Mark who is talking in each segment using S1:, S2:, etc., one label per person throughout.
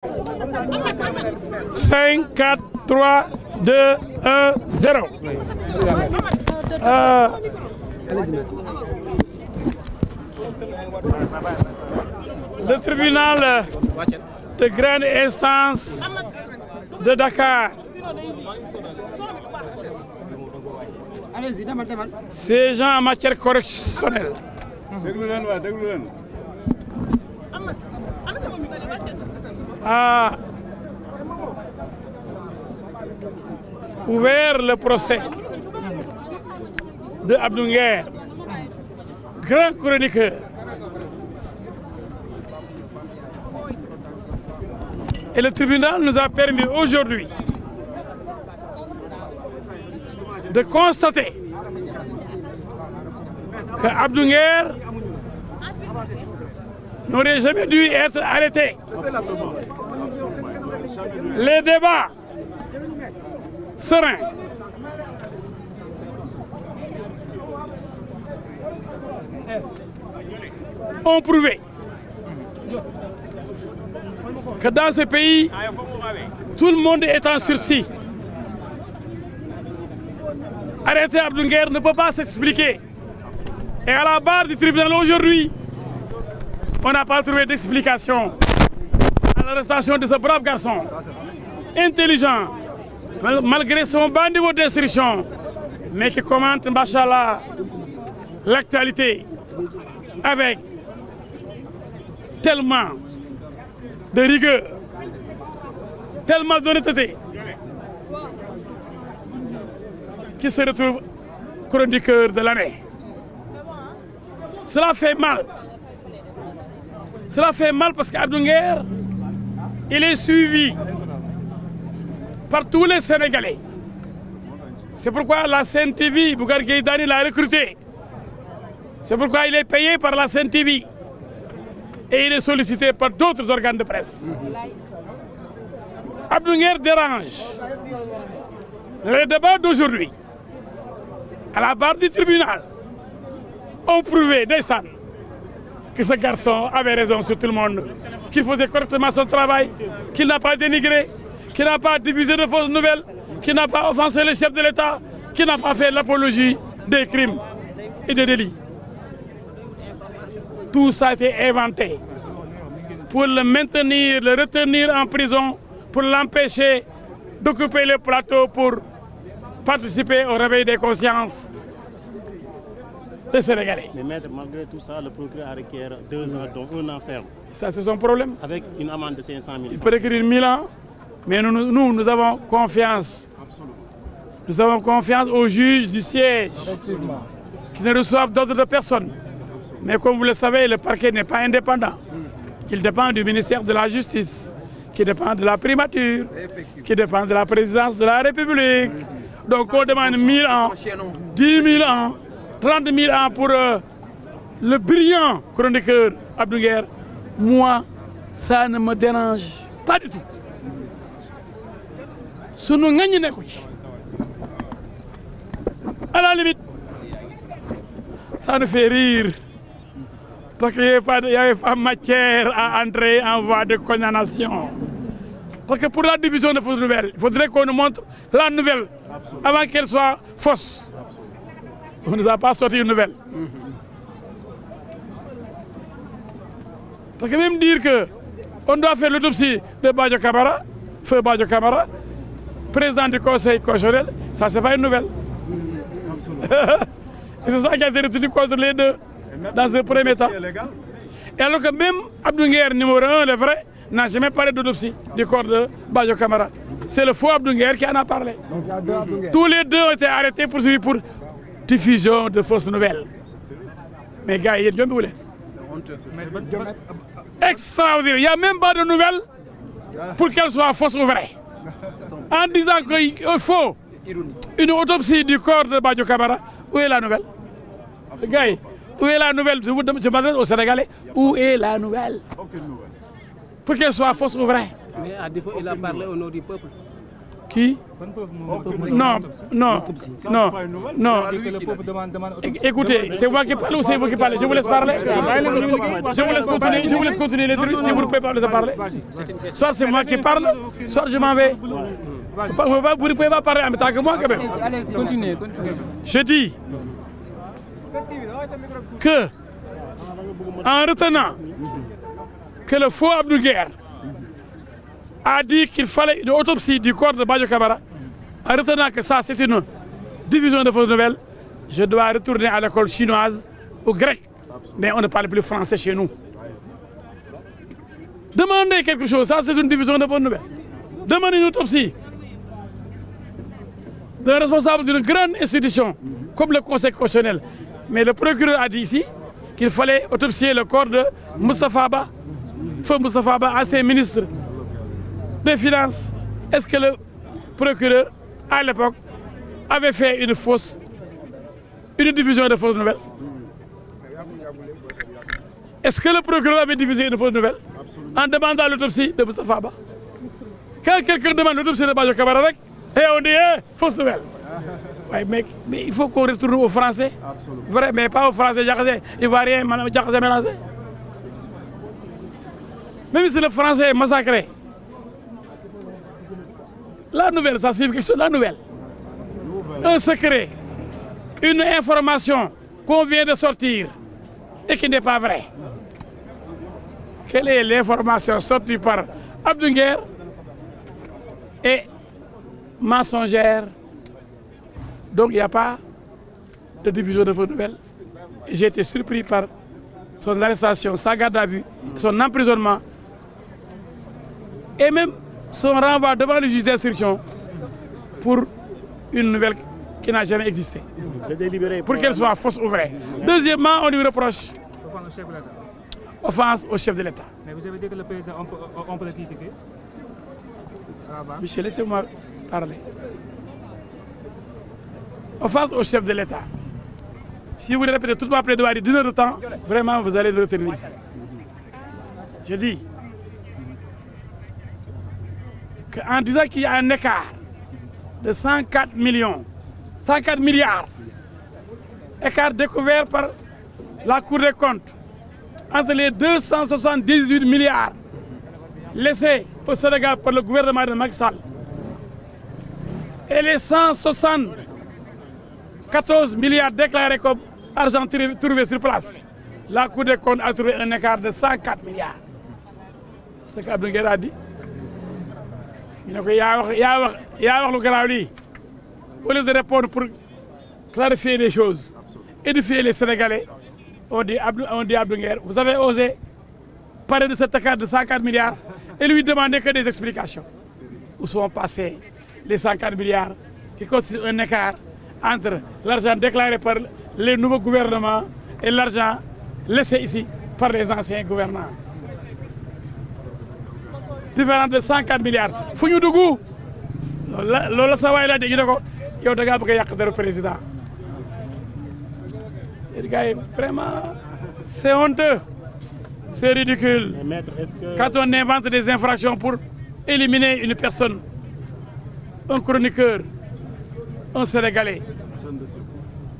S1: 5, 4, 3, 2, 1, 0. Le tribunal de grande instance de Dakar siégeant en matière correctionnelle a ouvert le procès de Abdou Nguer, grand chroniqueur. Et le tribunal nous a permis aujourd'hui de constater que Abdou Nguer n'aurait jamais dû être arrêté. Les débats sereins ont prouvé que dans ce pays, tout le monde est en sursis. Arrêter Abdou Nguer ne peut pas s'expliquer. Et à la barre du tribunal aujourd'hui, on n'a pas trouvé d'explication à l'arrestation de ce brave garçon, intelligent, malgré son bas niveau d'instruction, mais qui commente, machallah, l'actualité avec tellement de rigueur, tellement d'honnêteté, qui se retrouve chroniqueur de l'année. Cela fait mal. Cela fait mal parce qu'Abdou Nguer, il est suivi par tous les Sénégalais. C'est pourquoi la Sen TV, Bougane Gueye Dany l'a recruté. C'est pourquoi il est payé par la Sen TV. Et il est sollicité par d'autres organes de presse. Abdou Nguer dérange. Les débats d'aujourd'hui, à la barre du tribunal, ont prouvé, Dessan, que ce garçon avait raison sur tout le monde, qu'il faisait correctement son travail, qu'il n'a pas dénigré, qu'il n'a pas diffusé de fausses nouvelles, qu'il n'a pas offensé le chef de l'État, qu'il n'a pas fait l'apologie des crimes et des délits. Tout ça a été inventé pour le maintenir, le retenir en prison, pour l'empêcher d'occuper le plateau pour participer au réveil des consciences des Sénégalais.
S2: Mais maître, malgré tout ça, le procureur a requiert 2 ans, dont 1 an ferme.
S1: Ça, c'est son problème.
S2: Avec une amende de 500 000 francs.
S1: Il peut requérir 1000 ans, mais nous avons confiance.
S2: Absolument.
S1: Nous avons confiance aux juges du siège, qui ne reçoivent d'ordre de personne. Mais comme vous le savez, le parquet n'est pas indépendant. Il dépend du ministère de la Justice, qui dépend de la primature, qui dépend de la présidence de la République. Donc on demande 1000 ans, 10 000 ans, 30 000 ans pour le brillant chroniqueur Abdou Nguer. Moi, ça ne me dérange pas du tout. À la limite, ça nous fait rire. Parce qu'il n'y avait pas matière à entrer en voie de condamnation. Parce que pour la division de fausses nouvelles, il faudrait qu'on nous montre la nouvelle avant qu'elle soit fausse. On ne nous a pas sorti une nouvelle. Parce que même dire qu'on doit faire l'autopsie de Badio Camara, feu Badio Camara, président du Conseil constitutionnel, ça c'est pas une nouvelle. C'est ça qui a été retenu contre les deux dans un premier temps. Et alors que même Abdou Nguer, numéro 1, le vrai, n'a jamais parlé d'autopsie du corps de Badio Camara. C'est le faux Abdou Nguer qui en a parlé. Tous les deux ont été arrêtés poursuivis pour diffusion de fausses nouvelles. Mais gars, il y a bien extraordinaire. Il n'y a même pas de nouvelles pour qu'elles soient fausses ou vraies. En disant qu'il faut une autopsie du corps de Badio Camara, où est la nouvelle? Gars, où est la nouvelle? Je m'adresse aux Sénégalais. Où est la nouvelle? Pour qu'elle soit fausse ou vraie.
S3: Mais à défaut, il a parlé au nom du peuple.
S1: Qui? Non, non, non, non. Écoutez, c'est moi qui parle ou c'est vous qui parlez? Je vous laisse parler. Je vous laisse continuer les trucs si vous ne pouvez pas laisser parler. Soit c'est moi qui parle, soit je m'en vais. Vous ne pouvez pas parler en même temps que moi quand même.
S3: Continuez.
S1: Je dis que, en retenant que le faux Abdou Nguer a dit qu'il fallait une autopsie du corps de Badio Camara, en retenant que ça c'est une division de fausses nouvelles, je dois retourner à l'école chinoise ou grecque. Mais on ne parle plus français chez nous. Demandez quelque chose, ça c'est une division de fausses nouvelles. Demandez une autopsie d'un responsable d'une grande institution comme le Conseil constitutionnel. Mais le procureur a dit ici qu'il fallait autopsier le corps de Moustapha Ba, feu Moustapha Ba, ancien ministre des Finances. Est-ce que le procureur, à l'époque, avait fait une division de fausses nouvelles? Est-ce que le procureur avait divisé une fausse nouvelle en demandant l'autopsie de Moustapha Ba? Quand quelqu'un demande l'autopsie de Badio Camara, et on dit fausse nouvelle. Ouais, mais il faut qu'on retourne au français. Vrai, mais pas au français ivoirien, mélangé. Même si le français est massacré, la nouvelle, ça signifie quelque chose, la nouvelle. Un secret, une information qu'on vient de sortir et qui n'est pas vraie. Quelle est l'information sortie par Abdou Nguer et mensongère? Donc il n'y a pas de division de fausses nouvelles. J'ai été surpris par son arrestation, sa garde à vue, son emprisonnement et même son renvoi devant le juge d'instruction pour une nouvelle qui n'a jamais existé. Pour qu'elle soit fausse ou vraie. Deuxièmement, on lui reproche offense au chef de l'État.
S3: Mais vous avez dit que le président, on peut le critiquer?
S1: Michel, laissez-moi parler. Offense au chef de l'État. Si vous répétez toute ma plaidoirie d'une heure de temps, vraiment vous allez le retenir ici. Je dis qu'en disant qu'il y a un écart de 104 milliards, écart découvert par la Cour des comptes, entre les 278 milliards laissés au Sénégal par le gouvernement de Macky Sall et les 174 milliards déclarés comme argent trouvé sur place, la Cour des comptes a trouvé un écart de 104 milliards. C'est ce qu'Abdou Nguer a dit. Il y a le grave. Au lieu de répondre pour clarifier les choses, édifier les Sénégalais, on dit Abdou Nguer, vous avez osé parler de cet écart de 104 milliards et lui demander que des explications. Où sont passés les 104 milliards qui constituent un écart entre l'argent déclaré par les nouveaux gouvernements et l'argent laissé ici par les anciens gouvernants. Différent de 104 milliards. Founou Dougou, Lola Sawaï l'a dit, il y a un président. Vraiment, c'est honteux, c'est ridicule. Quand on invente des infractions pour éliminer une personne, un chroniqueur, un Sénégalais.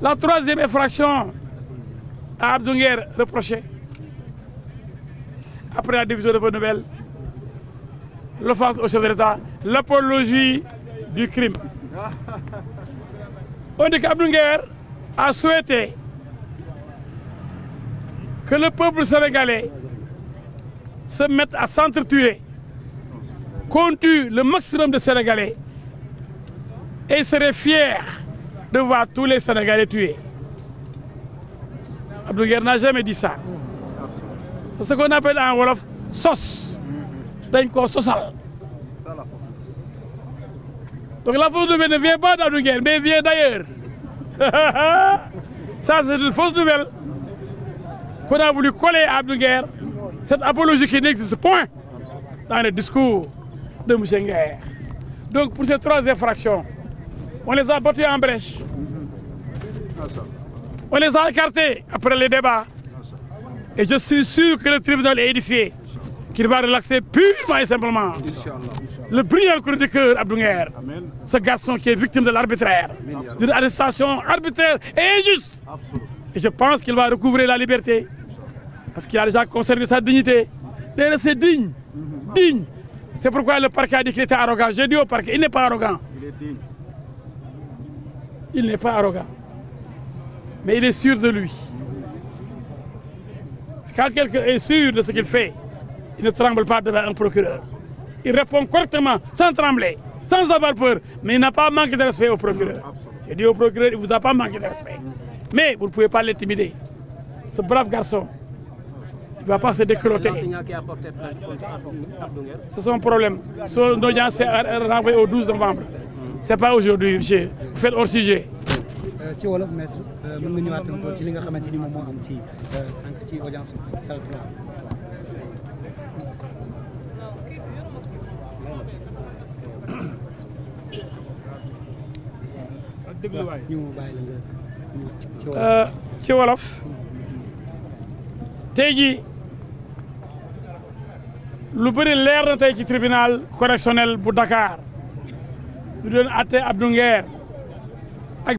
S1: La troisième infraction à Abdou Nguer reprochée, après la division de vos nouvelles, l'offense au chef de l'État, l'apologie du crime. On dit qu'Abdou Nguer a souhaité que le peuple sénégalais se mette à s'entretuer, qu'on tue le maximum de Sénégalais et serait fier de voir tous les Sénégalais tués. Abdou Nguer n'a jamais dit ça. C'est ce qu'on appelle en Wolof sauce. D'un corps social. Donc la fausse nouvelle ne vient pas d'Abdou Nguer, mais vient d'ailleurs. Ça, c'est une fausse nouvelle qu'on a voulu coller à Abdou Nguer. Cette apologie qui n'existe point dans le discours de M. Nguer. Donc pour ces trois infractions, on les a battus en brèche. On les a écartés après les débats. Et je suis sûr que le tribunal est édifié, qu'il va relaxer purement et simplement. Le brillant chroniqueur Abdou Nguer, ce garçon qui est victime de l'arbitraire, d'une arrestation arbitraire et injuste. Et je pense qu'il va recouvrer la liberté, parce qu'il a déjà conservé sa dignité. Il est resté digne, digne. C'est pourquoi le parquet a dit qu'il était arrogant. J'ai dit au parquet, il n'est pas arrogant.
S2: Il est digne.
S1: Il n'est pas arrogant. Mais il est sûr de lui. Quand quelqu'un est sûr de ce qu'il fait, il ne tremble pas devant un procureur. Il répond correctement, sans trembler, sans avoir peur. Mais il n'a pas manqué de respect au procureur. J'ai dit au procureur, il ne vous a pas manqué de respect. Mais vous ne pouvez pas l'intimider. Ce brave garçon, il ne va pas se décroter. C'est son problème. Son audience est renvoyée au 12 novembre. Ce n'est pas aujourd'hui, monsieur. Vous faites hors sujet.
S4: ci wolof maître mën nga ñëwaat un peu ci li nga xamante ni moom moo am ci sànq ci audience salle 3. ñu bàyyi la nga
S1: ci wolof tey jii lu bëri leer na tey ci tribunal correctionnel bu Dakar ñu doon àtte Abdou Nguer